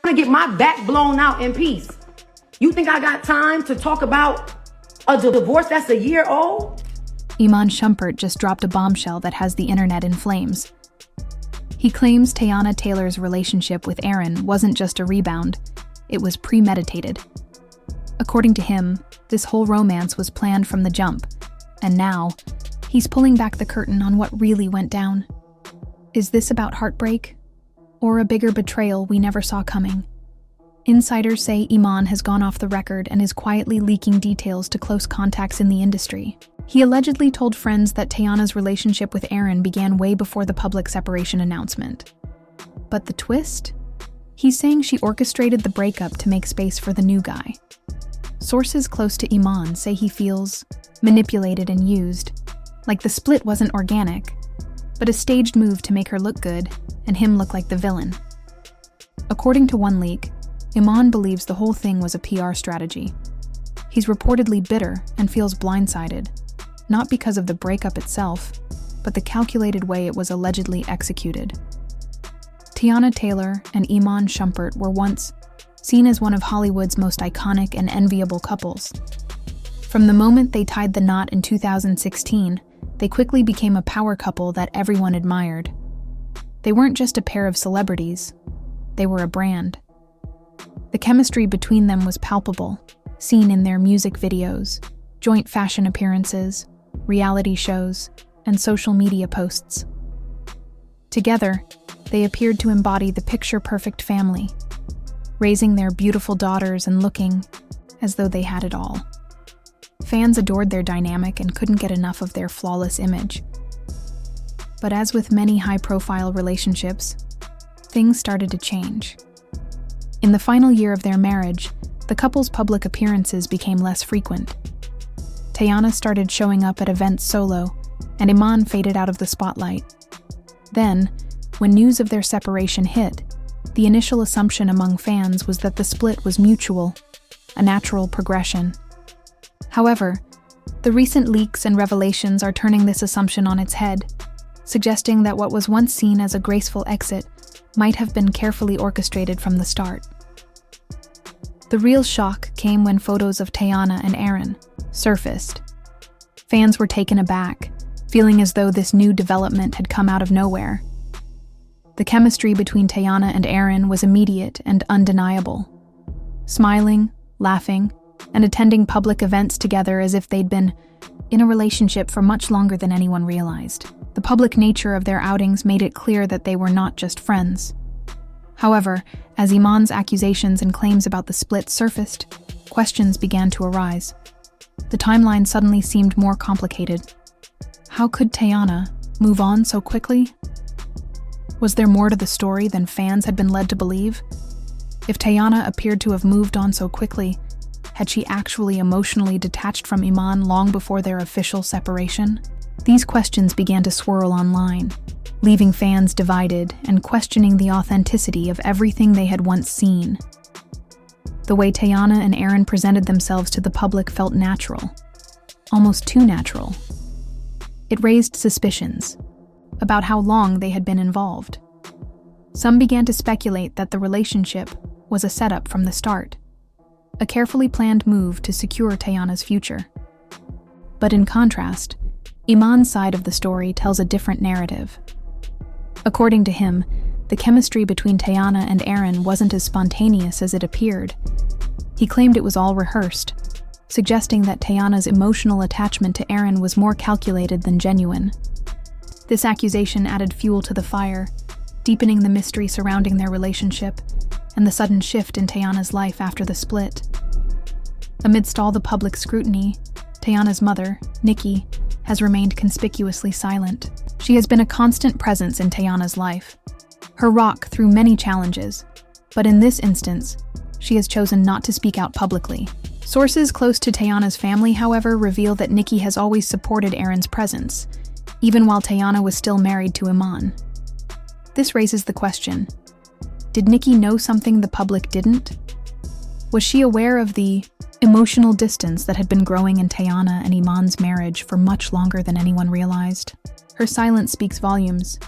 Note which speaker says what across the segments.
Speaker 1: to get my back blown out in peace. You think I got time to talk about a divorce that's a year old?
Speaker 2: Iman Shumpert just dropped a bombshell that has the internet in flames. He claims Teyana Taylor's relationship with Aaron wasn't just a rebound, it was premeditated. According to him, this whole romance was planned from the jump, and now, he's pulling back the curtain on what really went down. Is this about heartbreak? Or a bigger betrayal we never saw coming? Insiders say Iman has gone off the record and is quietly leaking details to close contacts in the industry. He allegedly told friends that Teyana's relationship with Aaron began way before the public separation announcement. But the twist? He's saying she orchestrated the breakup to make space for the new guy. Sources close to Iman say he feels manipulated and used, like the split wasn't organic, but a staged move to make her look good and him look like the villain. According to one leak, Iman believes the whole thing was a PR strategy. He's reportedly bitter and feels blindsided, not because of the breakup itself, but the calculated way it was allegedly executed. Teyana Taylor and Iman Shumpert were once seen as one of Hollywood's most iconic and enviable couples. From the moment they tied the knot in 2016, they quickly became a power couple that everyone admired. They weren't just a pair of celebrities, they were a brand. The chemistry between them was palpable, seen in their music videos, joint fashion appearances, reality shows, and social media posts. Together, they appeared to embody the picture-perfect family, raising their beautiful daughters and looking as though they had it all. Fans adored their dynamic and couldn't get enough of their flawless image. But as with many high-profile relationships, things started to change. In the final year of their marriage, the couple's public appearances became less frequent. Teyana started showing up at events solo, and Iman faded out of the spotlight. Then, when news of their separation hit, the initial assumption among fans was that the split was mutual, a natural progression. However, the recent leaks and revelations are turning this assumption on its head, suggesting that what was once seen as a graceful exit might have been carefully orchestrated from the start. The real shock came when photos of Teyana and Aaron surfaced. Fans were taken aback, feeling as though this new development had come out of nowhere. The chemistry between Teyana and Aaron was immediate and undeniable. Smiling, laughing, and attending public events together as if they'd been in a relationship for much longer than anyone realized. The public nature of their outings made it clear that they were not just friends. However, as Iman's accusations and claims about the split surfaced, questions began to arise. The timeline suddenly seemed more complicated. How could Teyana move on so quickly? Was there more to the story than fans had been led to believe? If Teyana appeared to have moved on so quickly, had she actually emotionally detached from Iman long before their official separation? These questions began to swirl online, leaving fans divided and questioning the authenticity of everything they had once seen. The way Teyana and Aaron presented themselves to the public felt natural, almost too natural. It raised suspicions about how long they had been involved. Some began to speculate that the relationship was a setup from the start, a carefully planned move to secure Teyana's future. But in contrast, Iman's side of the story tells a different narrative. According to him, the chemistry between Teyana and Aaron wasn't as spontaneous as it appeared. He claimed it was all rehearsed, suggesting that Teyana's emotional attachment to Aaron was more calculated than genuine. This accusation added fuel to the fire, deepening the mystery surrounding their relationship and the sudden shift in Teyana's life after the split. Amidst all the public scrutiny, Teyana's mother, Nikki, has remained conspicuously silent. She has been a constant presence in Teyana's life, her rock through many challenges, but in this instance, she has chosen not to speak out publicly. Sources close to Teyana's family, however, reveal that Nikki has always supported Aaron's presence, even while Teyana was still married to Iman. This raises the question, did Nikki know something the public didn't? Was she aware of the emotional distance that had been growing in Teyana and Iman's marriage for much longer than anyone realized? Her silence speaks volumes,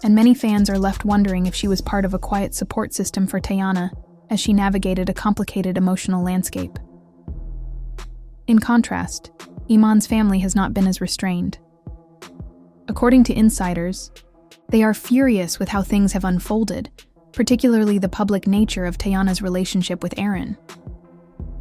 Speaker 2: and many fans are left wondering if she was part of a quiet support system for Teyana, as she navigated a complicated emotional landscape. In contrast, Iman's family has not been as restrained. According to insiders, they are furious with how things have unfolded, particularly the public nature of Teyana's relationship with Aaron.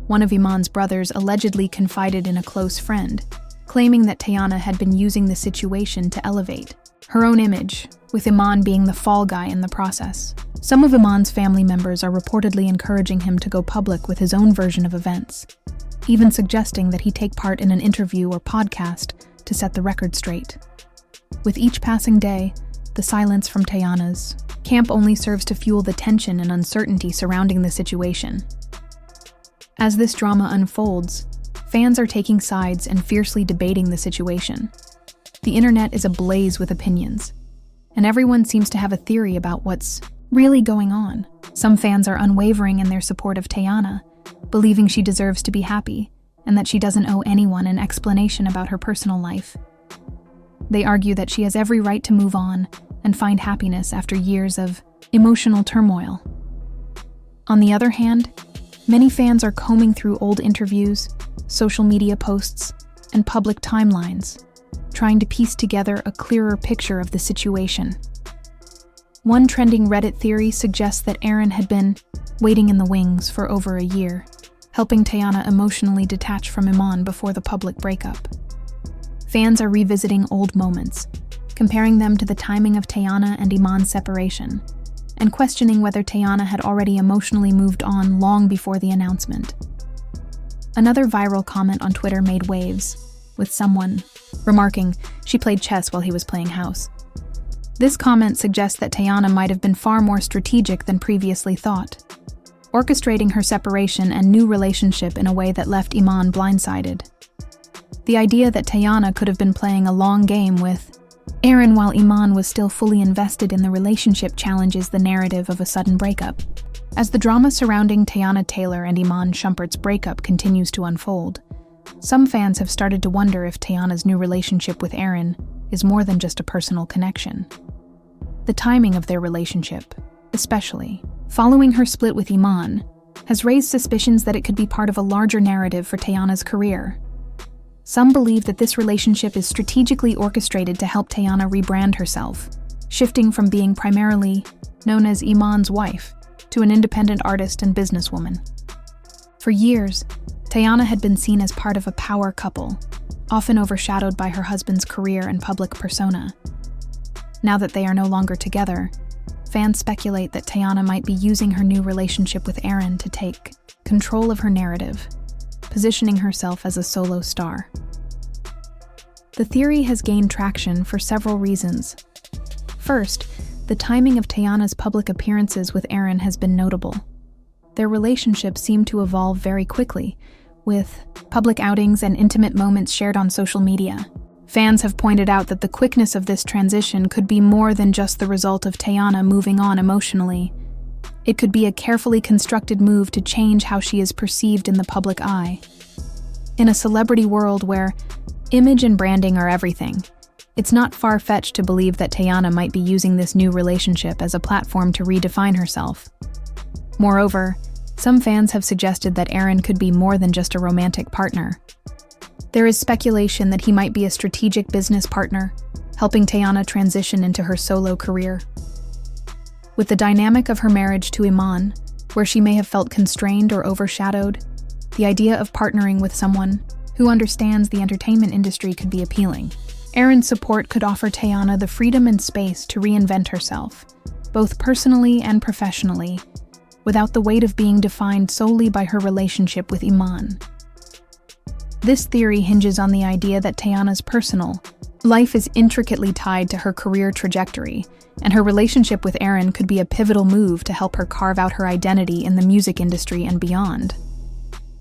Speaker 2: One of Iman's brothers allegedly confided in a close friend, claiming that Teyana had been using the situation to elevate her own image, with Iman being the fall guy in the process. Some of Iman's family members are reportedly encouraging him to go public with his own version of events, even suggesting that he take part in an interview or podcast to set the record straight. With each passing day, the silence from Teyana's camp only serves to fuel the tension and uncertainty surrounding the situation. As this drama unfolds, fans are taking sides and fiercely debating the situation. The internet is ablaze with opinions, and everyone seems to have a theory about what's really going on. Some fans are unwavering in their support of Teyana, believing she deserves to be happy and that she doesn't owe anyone an explanation about her personal life. They argue that she has every right to move on and find happiness after years of emotional turmoil. On the other hand, many fans are combing through old interviews, social media posts, and public timelines, trying to piece together a clearer picture of the situation. One trending Reddit theory suggests that Aaron had been waiting in the wings for over a year, helping Teyana emotionally detach from Iman before the public breakup. Fans are revisiting old moments, comparing them to the timing of Teyana and Iman's separation, and questioning whether Teyana had already emotionally moved on long before the announcement. Another viral comment on Twitter made waves, with someone remarking she played chess while he was playing house. This comment suggests that Teyana might have been far more strategic than previously thought, orchestrating her separation and new relationship in a way that left Iman blindsided. The idea that Teyana could have been playing a long game with Aaron while Iman was still fully invested in the relationship challenges the narrative of a sudden breakup. As the drama surrounding Teyana Taylor and Iman Shumpert's breakup continues to unfold, some fans have started to wonder if Teyana's new relationship with Aaron is more than just a personal connection. The timing of their relationship, especially following her split with Iman, has raised suspicions that it could be part of a larger narrative for Teyana's career. Some believe that this relationship is strategically orchestrated to help Teyana rebrand herself, shifting from being primarily known as Iman's wife to an independent artist and businesswoman. For years, Teyana had been seen as part of a power couple, often overshadowed by her husband's career and public persona. Now that they are no longer together, fans speculate that Teyana might be using her new relationship with Aaron to take control of her narrative, positioning herself as a solo star. The theory has gained traction for several reasons. First, the timing of Teyana's public appearances with Aaron has been notable. Their relationship seemed to evolve very quickly, with public outings and intimate moments shared on social media. Fans have pointed out that the quickness of this transition could be more than just the result of Teyana moving on emotionally. It could be a carefully constructed move to change how she is perceived in the public eye. In a celebrity world where image and branding are everything, it's not far-fetched to believe that Teyana might be using this new relationship as a platform to redefine herself. Moreover, some fans have suggested that Aaron could be more than just a romantic partner. There is speculation that he might be a strategic business partner, helping Teyana transition into her solo career. With the dynamic of her marriage to Iman, where she may have felt constrained or overshadowed, the idea of partnering with someone who understands the entertainment industry could be appealing. Aaron's support could offer Teyana the freedom and space to reinvent herself, both personally and professionally, without the weight of being defined solely by her relationship with Iman. This theory hinges on the idea that Teyana's personal life is intricately tied to her career trajectory, and her relationship with Aaron could be a pivotal move to help her carve out her identity in the music industry and beyond.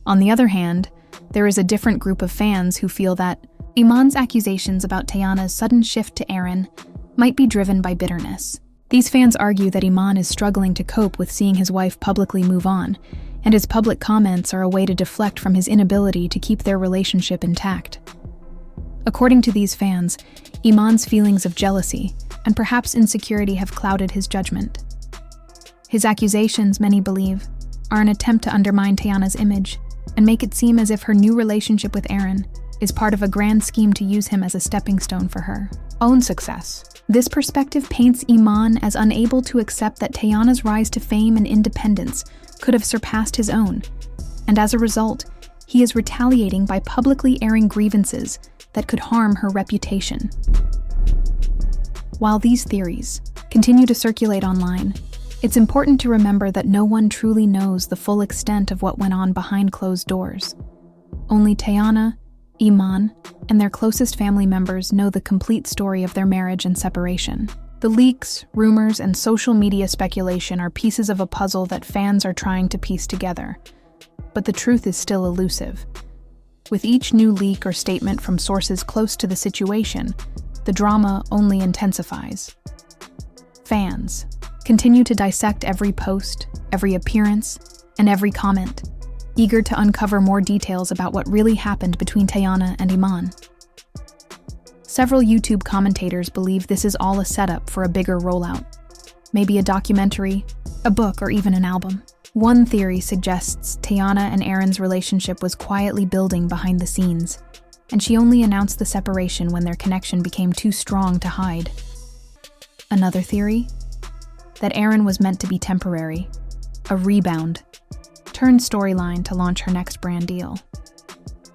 Speaker 2: On the other hand, there is a different group of fans who feel that Iman's accusations about Teyana's sudden shift to Aaron might be driven by bitterness. These fans argue that Iman is struggling to cope with seeing his wife publicly move on, and his public comments are a way to deflect from his inability to keep their relationship intact. According to these fans, Iman's feelings of jealousy and perhaps insecurity have clouded his judgment. His accusations, many believe, are an attempt to undermine Teyana's image and make it seem as if her new relationship with Aaron is part of a grand scheme to use him as a stepping stone for her own success. This perspective paints Iman as unable to accept that Teyana's rise to fame and independence could have surpassed his own, and as a result, he is retaliating by publicly airing grievances that could harm her reputation. While these theories continue to circulate online, it's important to remember that no one truly knows the full extent of what went on behind closed doors. Only Teyana, Iman, and their closest family members know the complete story of their marriage and separation. The leaks, rumors, and social media speculation are pieces of a puzzle that fans are trying to piece together. But the truth is still elusive. With each new leak or statement from sources close to the situation, the drama only intensifies. Fans continue to dissect every post, every appearance, and every comment, eager to uncover more details about what really happened between Teyana and Iman. Several YouTube commentators believe this is all a setup for a bigger rollout, maybe a documentary, a book, or even an album. One theory suggests Teyana and Aaron's relationship was quietly building behind the scenes, and she only announced the separation when their connection became too strong to hide. Another theory? That Aaron was meant to be temporary, a rebound, turned storyline to launch her next brand deal.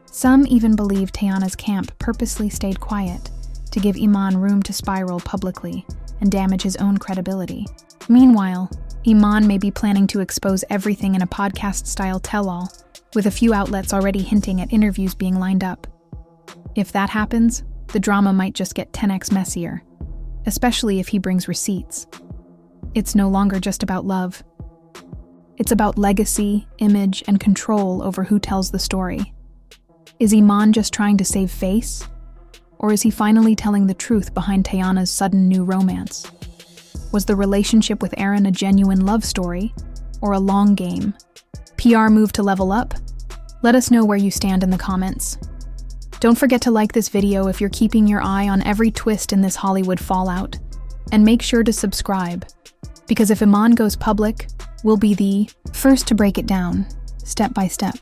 Speaker 2: Some even believe Teyana's camp purposely stayed quiet to give Iman room to spiral publicly and damage his own credibility. Meanwhile, Iman may be planning to expose everything in a podcast-style tell-all, with a few outlets already hinting at interviews being lined up. If that happens, the drama might just get 10x messier, especially if he brings receipts. It's no longer just about love. It's about legacy, image, and control over who tells the story. Is Iman just trying to save face? Or is he finally telling the truth behind Teyana's sudden new romance? Was the relationship with Aaron a genuine love story, or a long game? PR move to level up? Let us know where you stand in the comments. Don't forget to like this video if you're keeping your eye on every twist in this Hollywood fallout. And make sure to subscribe, because if Iman goes public, we'll be the first to break it down, step by step.